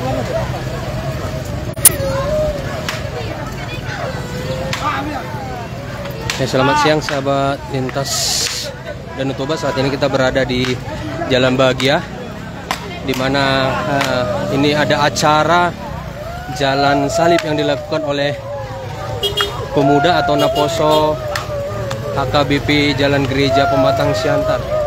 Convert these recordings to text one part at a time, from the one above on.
Ya, selamat siang sahabat lintas Danau Toba. Saat ini kita berada di Jalan Bahagia, di mana ini ada acara Jalan Salib yang dilakukan oleh pemuda atau Naposo HKBP Jalan Gereja Pematang Siantar.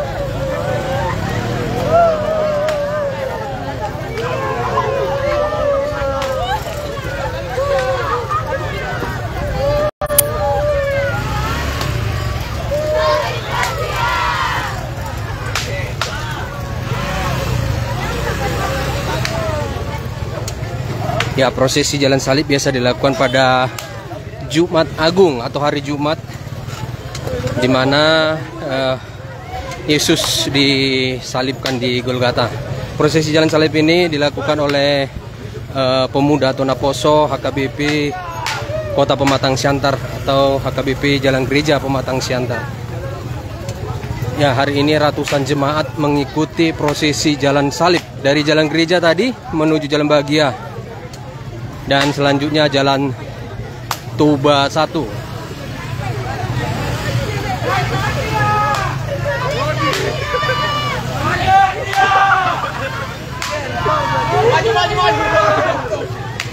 Ya, prosesi Jalan Salib biasa dilakukan pada Jumat Agung atau hari Jumat, di mana Yesus disalibkan di Golgota. Prosesi Jalan Salib ini dilakukan oleh pemuda atau Naposo HKBP Kota Pematang Siantar atau HKBP Jalan Gereja Pematang Siantar. Ya, hari ini ratusan jemaat mengikuti prosesi Jalan Salib dari Jalan Gereja tadi menuju Jalan Bahagia. Dan selanjutnya Jalan Toba 1.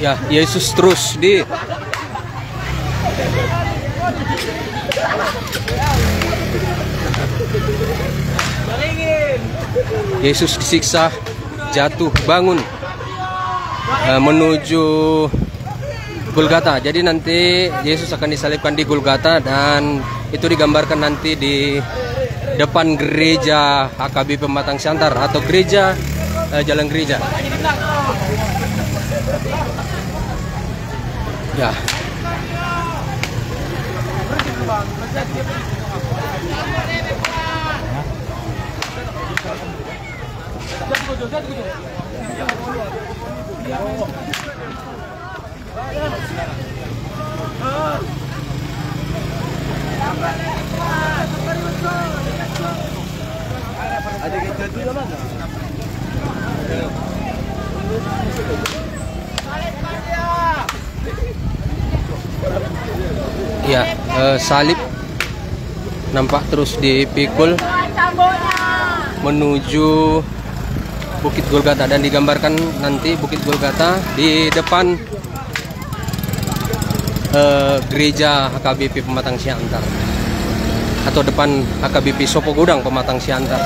Ya, Yesus terus Yesus disiksa, jatuh, bangun, menuju Golgota. Jadi nanti Yesus akan disalibkan di Golgota, dan itu digambarkan nanti di depan gereja HKBP Pematang Siantar atau gereja Jalan Gereja. Ya. Ya, salib nampak terus dipikul menuju Bukit Golgota, dan digambarkan nanti Bukit Golgota di depan gereja HKBP Pematang Siantar atau depan HKBP Sopo Godang Pematang Siantar.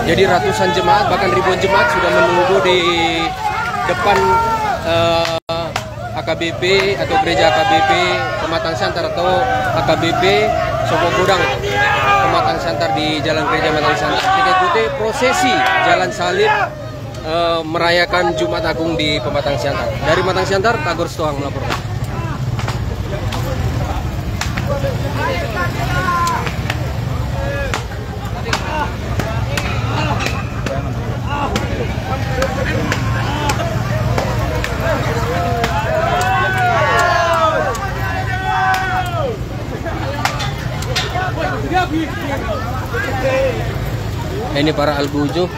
Jadi ratusan jemaat, bahkan ribuan jemaat sudah menunggu di depan HKBP atau gereja HKBP Pematang Siantar atau HKBP Sopo Godang Pematang Siantar di Jalan Gereja Pematang Siantar. Kita ikuti prosesi Jalan Salib merayakan Jumat Agung di Pematang Siantar. Dari Pematang Siantar, Tagor Stoang melaporkan. Ini para albujo.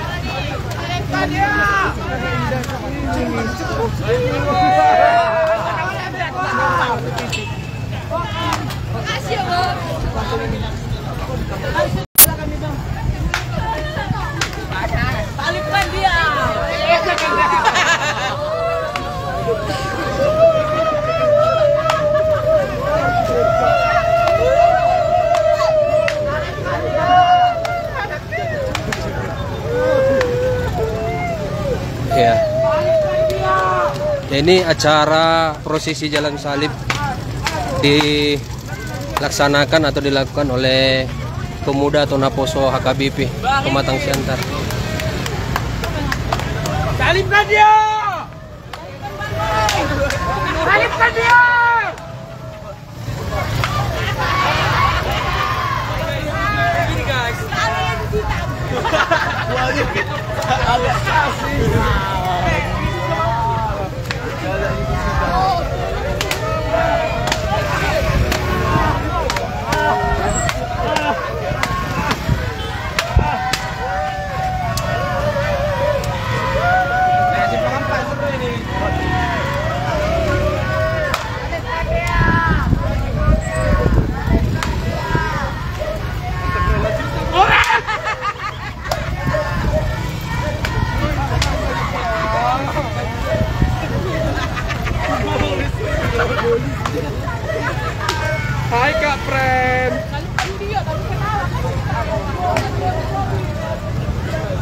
Ya. Ini acara prosesi Jalan Salib dilaksanakan atau dilakukan oleh pemuda atau Naposo HKBP Pematang Siantar. Salibkan dia! Salibkan dia! Ini guys. Agak kasih. Hai Kak Pren.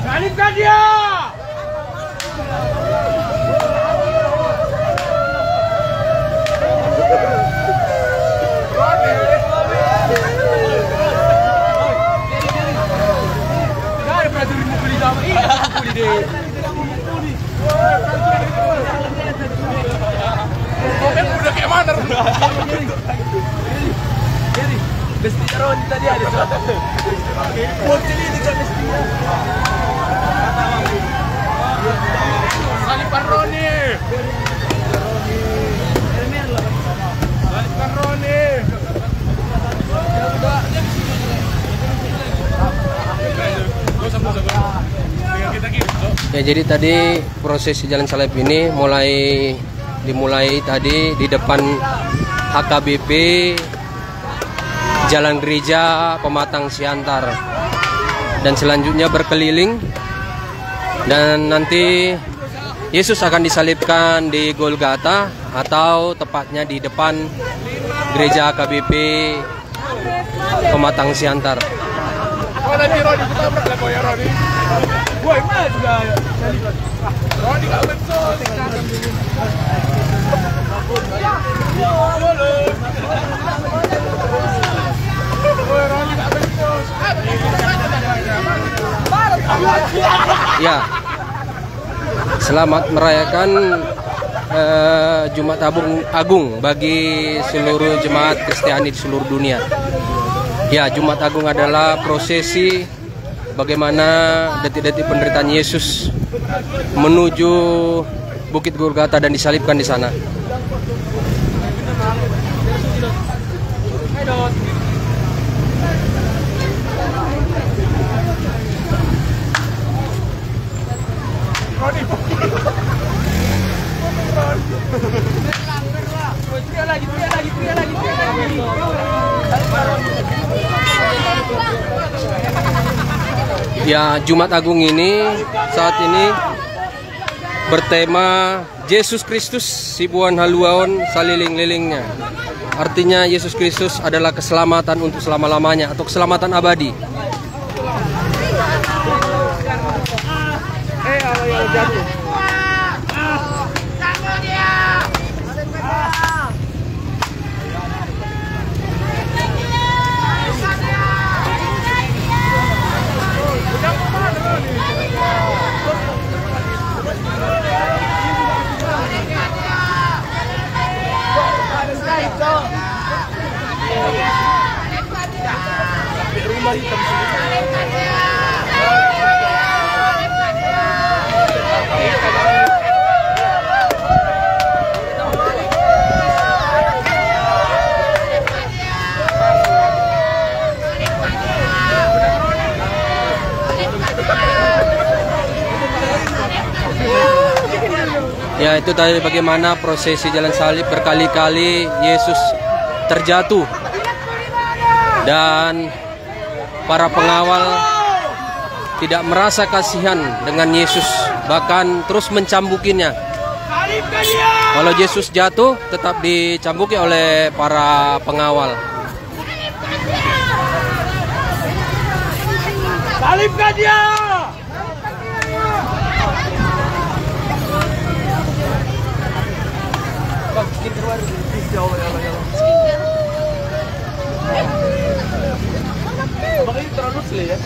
Salibkan dia. Ada prajurit mukul di dalam. Iya, mukul di. Udah kayak mana? Jadi, besti Ron tadi ada suatu. Bocil ini kan besti. Salibkan Roni. Salibkan Roni. Ya, jadi tadi prosesi jalan salib ini dimulai tadi di depan HKBP Jalan Gereja Pematang Siantar, dan selanjutnya berkeliling, dan nanti Yesus akan disalibkan di Golgata, atau tepatnya di depan Gereja HKBP Pematang Siantar. Ya, selamat merayakan Jumat Agung bagi seluruh jemaat Kristiani di seluruh dunia. Ya, Jumat Agung adalah prosesi bagaimana detik-detik penderitaan Yesus menuju Bukit Golgata dan disalibkan di sana. Ya, Jumat Agung ini saat ini bertema Yesus Kristus Sibuan Haluaon Saliling-lilingnya. Artinya Yesus Kristus adalah keselamatan untuk selama-lamanya atau keselamatan abadi. Ya, itu tadi bagaimana prosesi jalan salib, berkali-kali Yesus terjatuh dan para pengawal tidak merasa kasihan dengan Yesus, bahkan terus mencambukinya. Kalau Yesus jatuh, tetap dicambuki oleh para pengawal. Salibkan dia! Abang ini terlalu sele ya.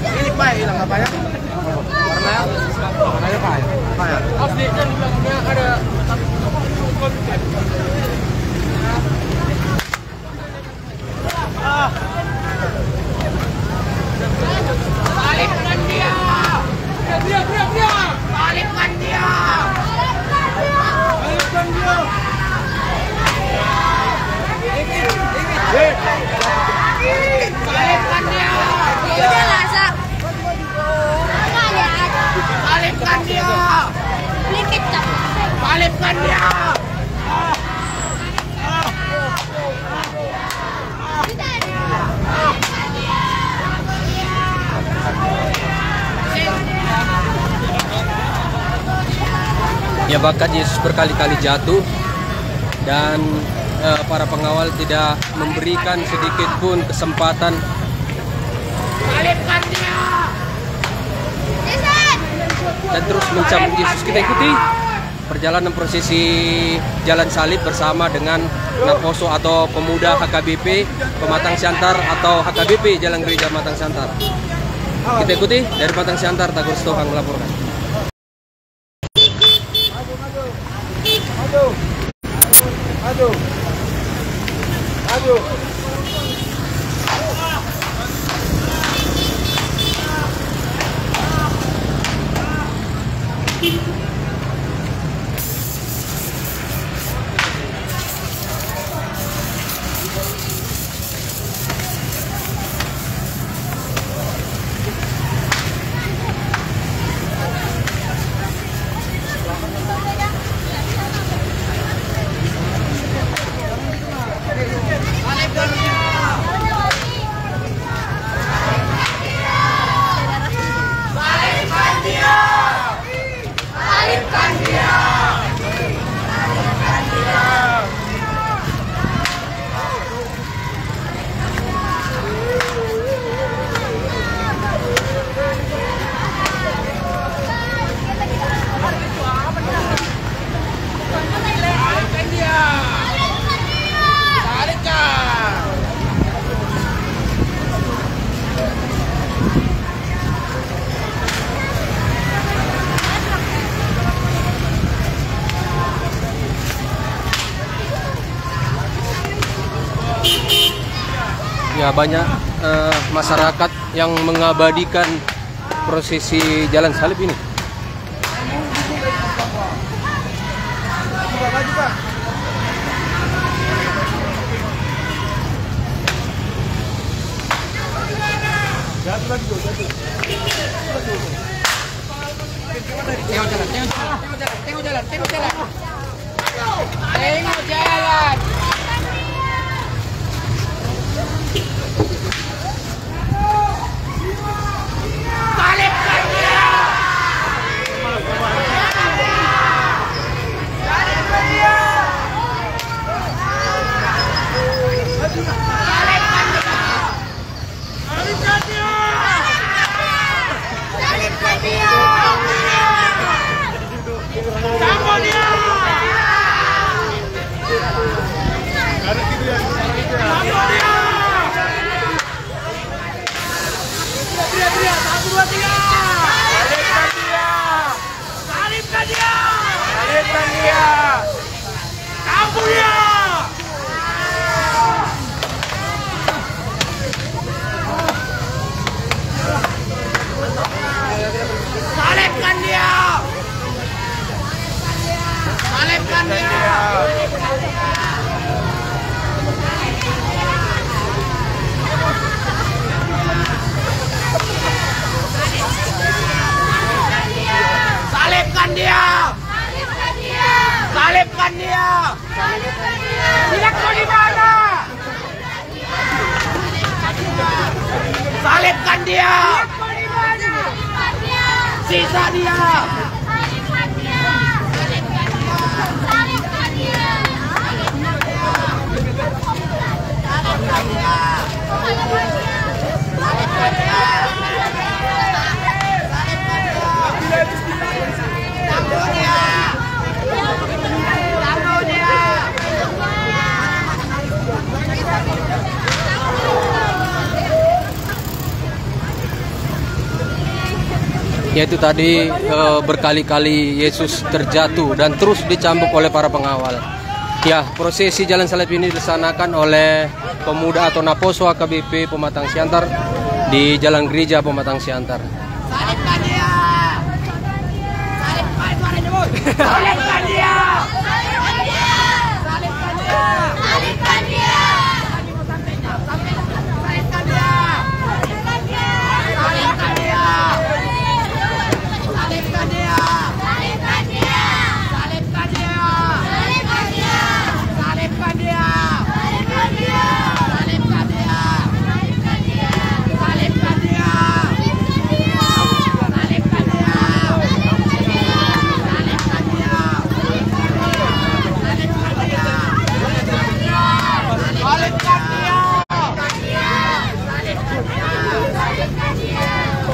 Ini Pak, hilang apa ya? Warnanya Pak. Aslinya di belakangnya ada Salibkan dia! Dia! Salibkan dia! Salibkan dia! Salibkan dia! Salibkan dia! Salibkan dia! Ya, bahkan Yesus berkali-kali jatuh dan para pengawal tidak memberikan sedikit pun kesempatan. Salibkan dia! Dan terus mencambuk Yesus. Kita ikuti perjalanan prosesi Jalan Salib bersama dengan Naposo atau pemuda HKBP Pematang Siantar atau HKBP Jalan Gereja Pematang Siantar. Kita ikuti dari Pematang Siantar, Tagor Sitohang melaporkan. Aduh. Ya, banyak masyarakat yang mengabadikan prosesi Jalan Salib ini. Tengok jalan. teriak. 1, 2, 3. Salibkan dia. Salibkan dia. Salibkan dia. Kabur dia. Salibkan dia. Salibkan dia. Salibkan dia. Salibkan dia. Tidak tahu di mana. Salibkan dia. Sisa dia. Yaitu tadi berkali-kali Yesus terjatuh dan terus dicambuk oleh para pengawal. Ya, prosesi jalan salib ini dilaksanakan oleh pemuda atau Naposo HKBP Pematang Siantar di Jalan Gereja Pematang Siantar. Salibkan dia. Salibkan dia. Salibkan dia. Salibkan dia. Salibkan dia. Salibkan dia. Salibkan dia. Salibkan dia. Salibkan dia. Salibkan dia. Salibkan dia. Salibkan dia. Salibkan dia. Salibkan dia. Salibkan dia. Salibkan dia.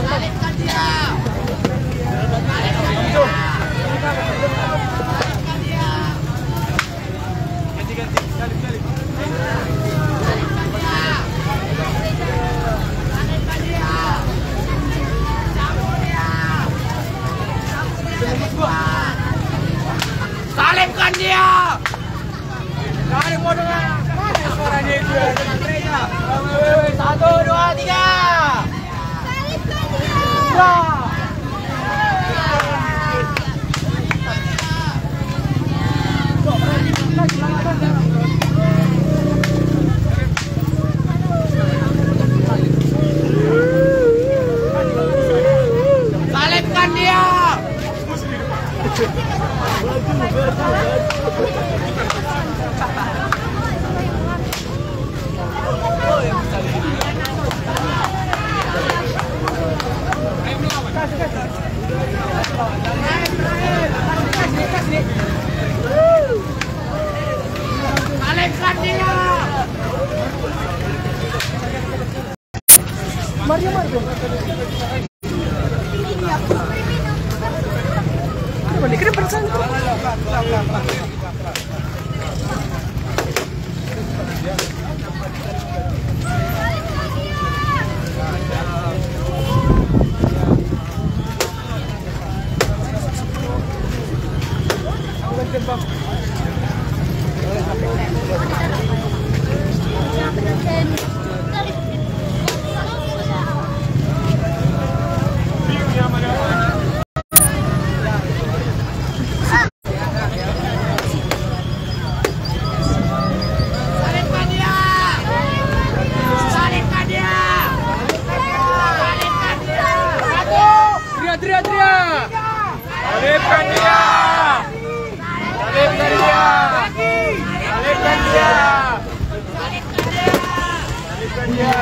Salibkan dia. Salibkan dia. Jangan mau dengar. Suaranya itu ya. 1, 2, 3. Salibkan dia. Salibkan dia. Salibkan dia. Mario. Boleh ke depan sana. Salibkan dia. Salibkan dia. Salibkan dia. Salibkan dia.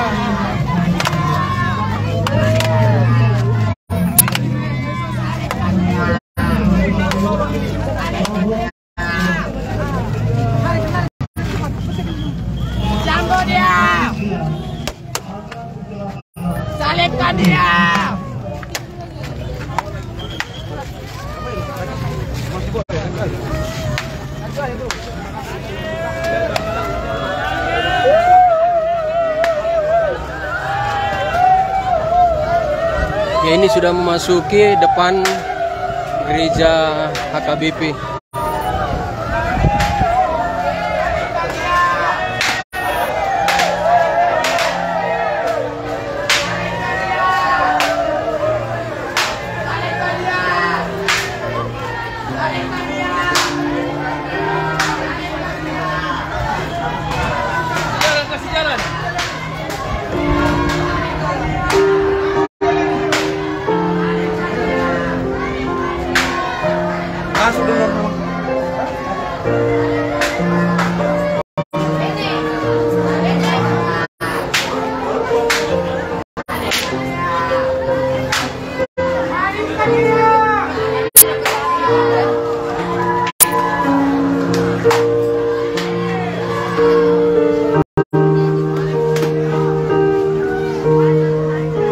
Jambo dia. Salibkan dia. Ya, ini sudah memasuki depan gereja HKBP.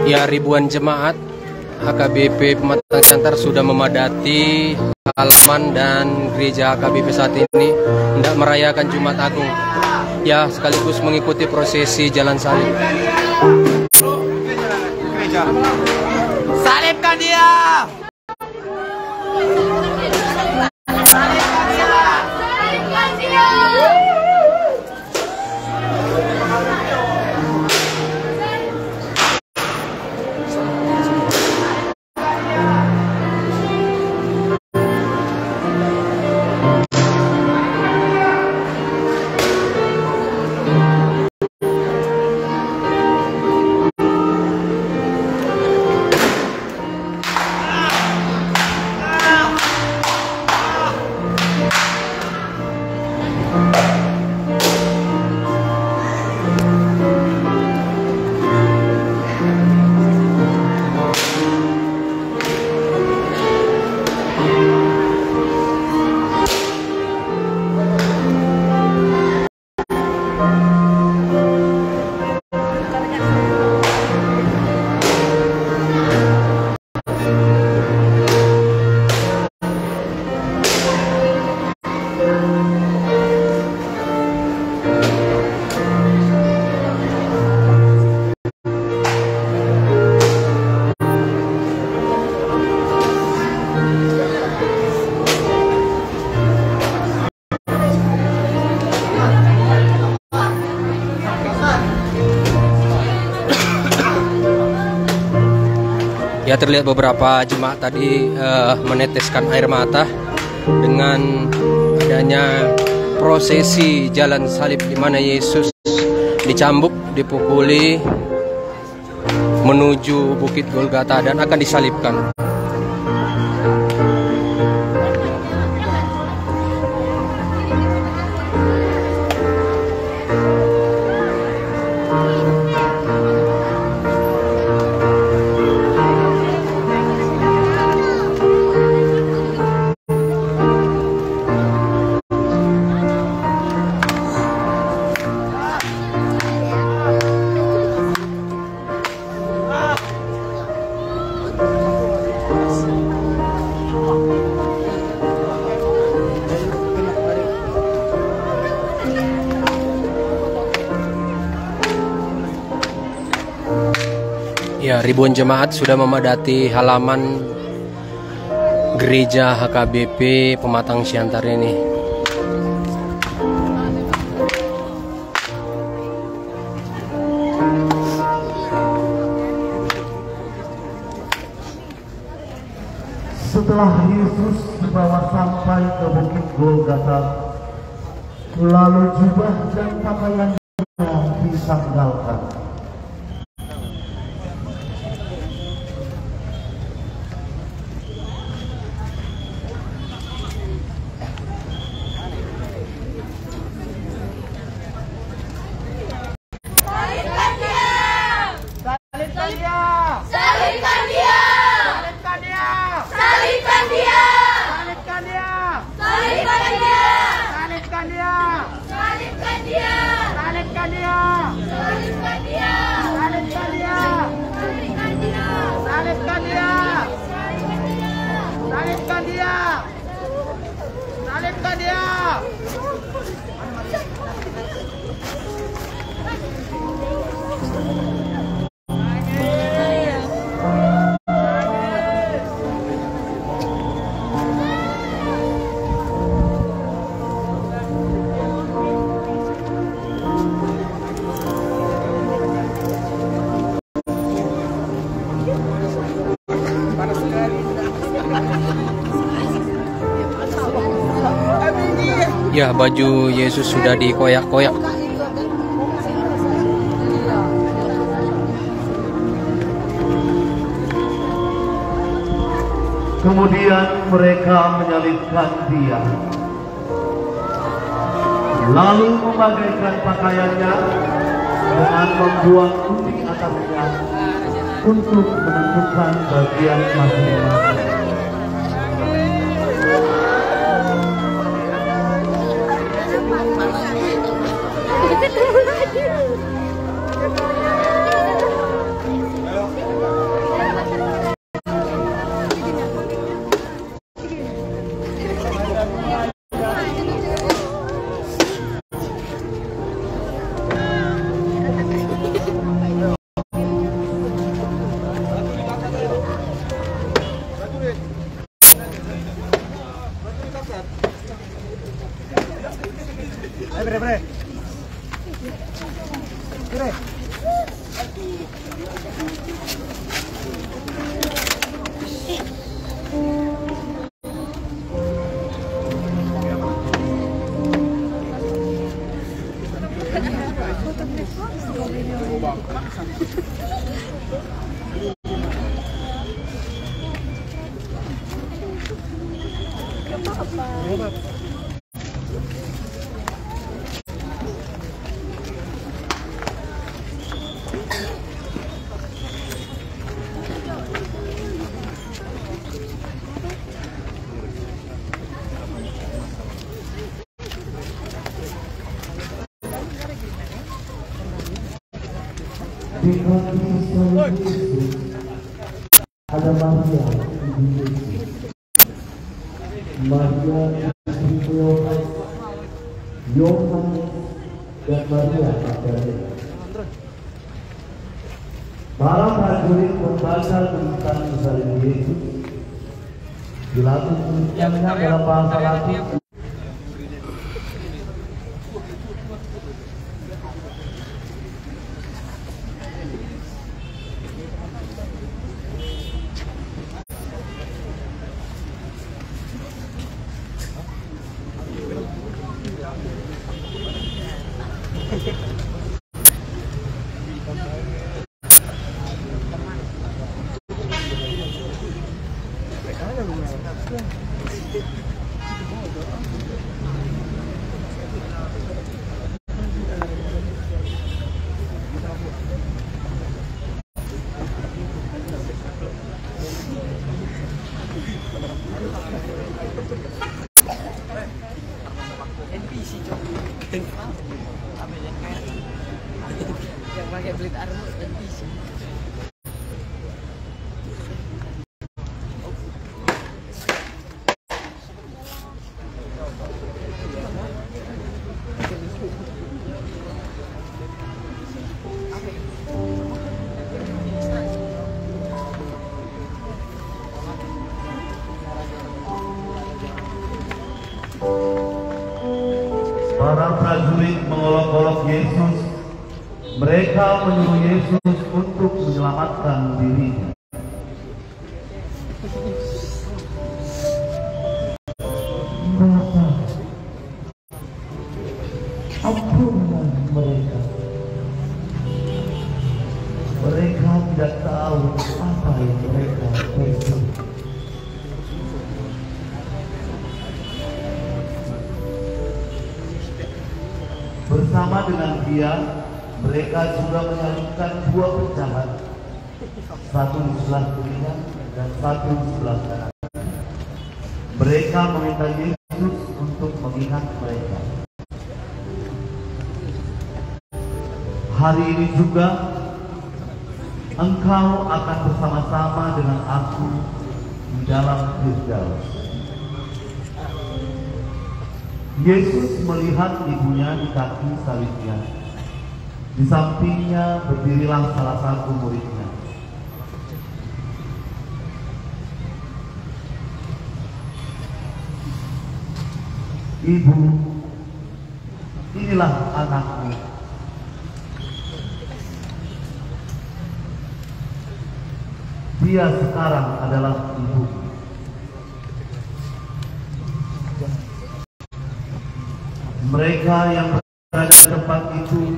Ya, ribuan jemaat HKBP Pematang Siantar sudah memadati halaman dan gereja HKBP saat ini hendak merayakan Jumat Agung. Ya, sekaligus mengikuti prosesi jalan salib. Salibkan dia! Salibkan dia! Salibkan dia! Ya, terlihat beberapa jemaat tadi meneteskan air mata dengan adanya prosesi jalan salib di mana Yesus dicambuk, dipukuli menuju Bukit Golgota dan akan disalibkan. Ya, ribuan jemaat sudah memadati halaman gereja HKBP Pematang Siantar ini. Setelah Yesus dibawa sampai ke Bukit Golgota, lalu jubah dan pakaiannya disandalkan. Salibkan dia! Ya, baju Yesus sudah dikoyak-koyak. Kemudian mereka menyalibkan Dia, lalu membagaikan pakaiannya dengan membuang undi atasnya untuk menentukan bagian masing-masing. Di kaki salib Yesus ada Maria, ibu Yesus. Maria istri Yohanes, dan Maria Magdalena. Para prajurit membaca tentang salib Yesus, dilatih tulisannya dalam bahasa Latin. Yang pakai belit armo dan bisa. Para prajurit mengolok-olok Yesus. Mereka menyuruh Yesus untuk menyelamatkan dirinya. Bapa, ampunlah mereka. Mereka tidak tahu apa yang mereka perbuat. Bersama dengan Dia, mereka juga menyalibkan dua penjahat, satu di sebelah kirinya dan satu di sebelah kanan. Mereka meminta Yesus untuk mengingat mereka. Hari ini juga engkau akan bersama-sama dengan aku di dalam Firdaus. Yesus melihat ibunya di kaki salibnya. Di sampingnya berdirilah salah satu muridnya. Ibu, inilah anakmu. dia sekarang adalah ibu. Mereka yang berada di tempat itu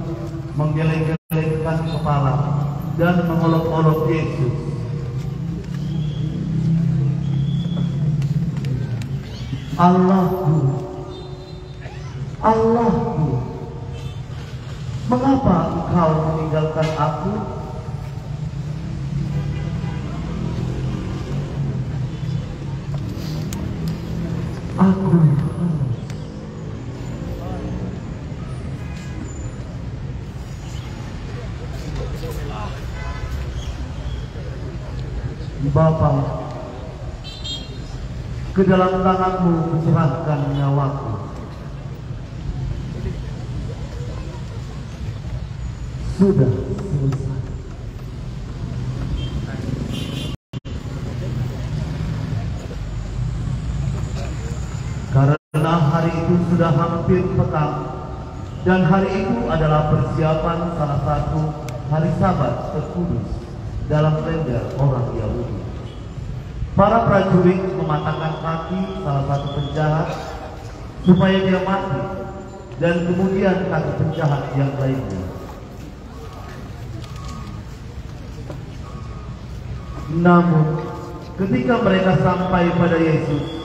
menggeleng-gelengkan kepala dan mengolok-olok Yesus. Allahku, Allahku, mengapa engkau meninggalkan aku? Aku Bapa, ke dalam tanganmu kuserahkan nyawaku. Sudah selesai. Karena hari itu sudah hampir petang, dan hari itu adalah persiapan salah satu hari Sabat terkudus dalam kalender orang Yahudi. Para prajurit mematahkan kaki salah satu penjahat supaya dia mati, dan kemudian kaki penjahat yang lainnya. Namun ketika mereka sampai pada Yesus,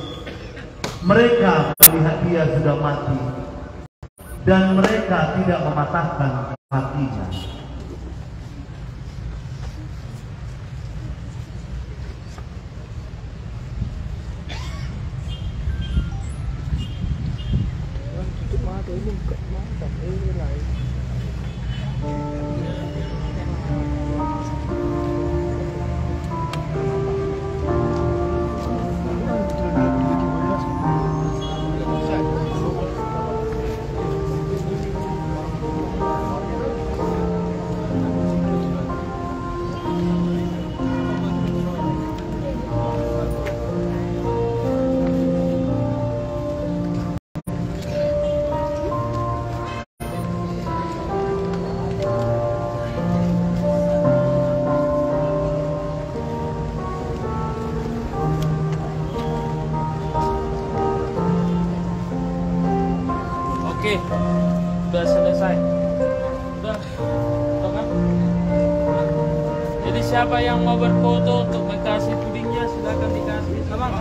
mereka melihat dia sudah mati, dan mereka tidak mematahkan kakinya. Oke, udah selesai. Udah kan? Jadi siapa yang mau berfoto untuk kasih pudingnya silakan dikasih. Abang.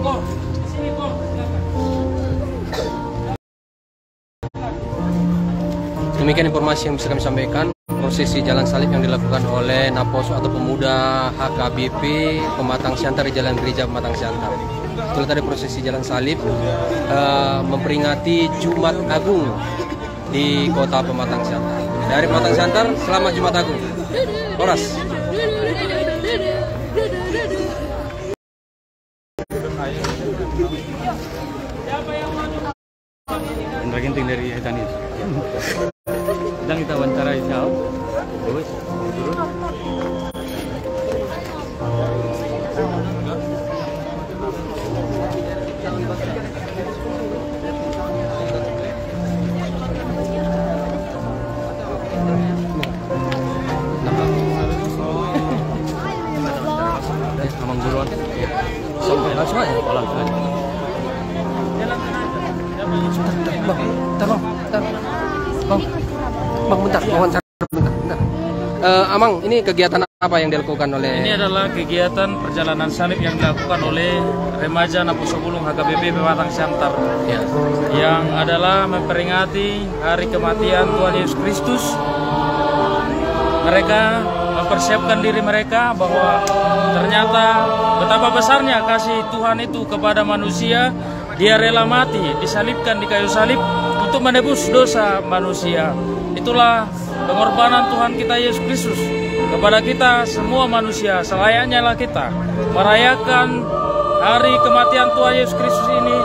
Kok sini kok, silakan. Demikian informasi yang bisa kami sampaikan. Prosesi jalan salib yang dilakukan oleh Naposo atau pemuda HKBP Pematang Siantar di Jalan Gereja Pematang Siantar. Itulah tadi prosesi jalan salib memperingati Jumat Agung di kota Pematang Siantar. Dari Pematang Siantar, selamat Jumat Agung. Horas. Indra Ginting dari Etani. Sedang kita wawancarai jauh. Terus turun. Amang duluan. Sampai langsung aja. Langsung aja. Bang, bentar, wawancara bentar. Amang, ini kegiatan apa yang dilakukan oleh? Ini adalah kegiatan perjalanan salib yang dilakukan oleh remaja Naposo Bulung HKBP Pematang Siantar, Ya. yang adalah memperingati hari kematian Tuhan Yesus Kristus. Mereka mempersiapkan diri mereka bahwa ternyata betapa besarnya kasih Tuhan itu kepada manusia. Dia rela mati, disalibkan di kayu salib untuk menebus dosa manusia. Itulah pengorbanan Tuhan kita Yesus Kristus kepada kita semua manusia. Selayaknya lah kita merayakan hari kematian Tuhan Yesus Kristus ini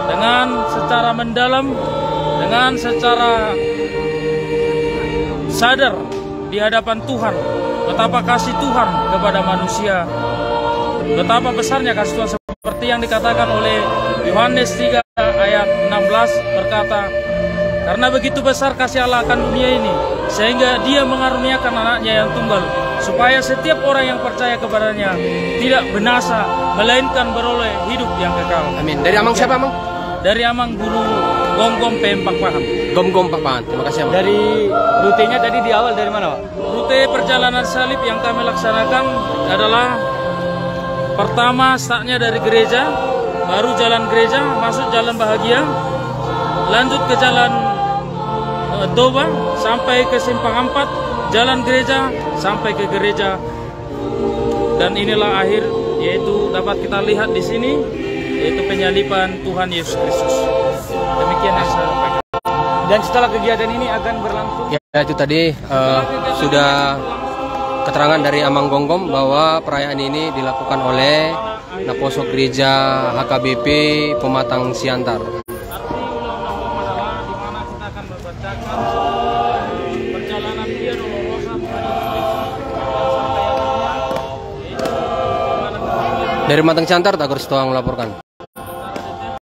dengan secara mendalam, dengan secara sadar di hadapan Tuhan. Betapa kasih Tuhan kepada manusia, betapa besarnya kasih Tuhan, seperti yang dikatakan oleh Yohanes 3 ayat 16 berkata, karena begitu besar kasih Allah akan dunia ini, sehingga dia mengaruniakan anaknya yang tunggal, supaya setiap orang yang percaya kepadanya tidak binasa, melainkan beroleh hidup yang kekal. Amin. Dari Amang siapa, Amang? Dari Amang Guru Gonggom PM Pakpahan. Gom-gom Pak Pahan. Terima kasih, Amang. Dari rutenya tadi di awal dari mana, Pak? Rute perjalanan salib yang kami laksanakan adalah pertama startnya dari gereja, baru jalan gereja, masuk jalan bahagia, lanjut ke jalan Toba sampai ke Simpang 4, jalan gereja sampai ke gereja, dan inilah akhir, yaitu dapat kita lihat di sini, yaitu penyaliban Tuhan Yesus Kristus. Demikian yang saya sampaikan. Dan setelah kegiatan ini akan berlangsung. Ya, itu tadi sudah keterangan dari Amang Gonggom bahwa perayaan ini dilakukan oleh Naposo Gereja HKBP Pematang Siantar. Dari Pematang Siantar, Tagur Setoang melaporkan.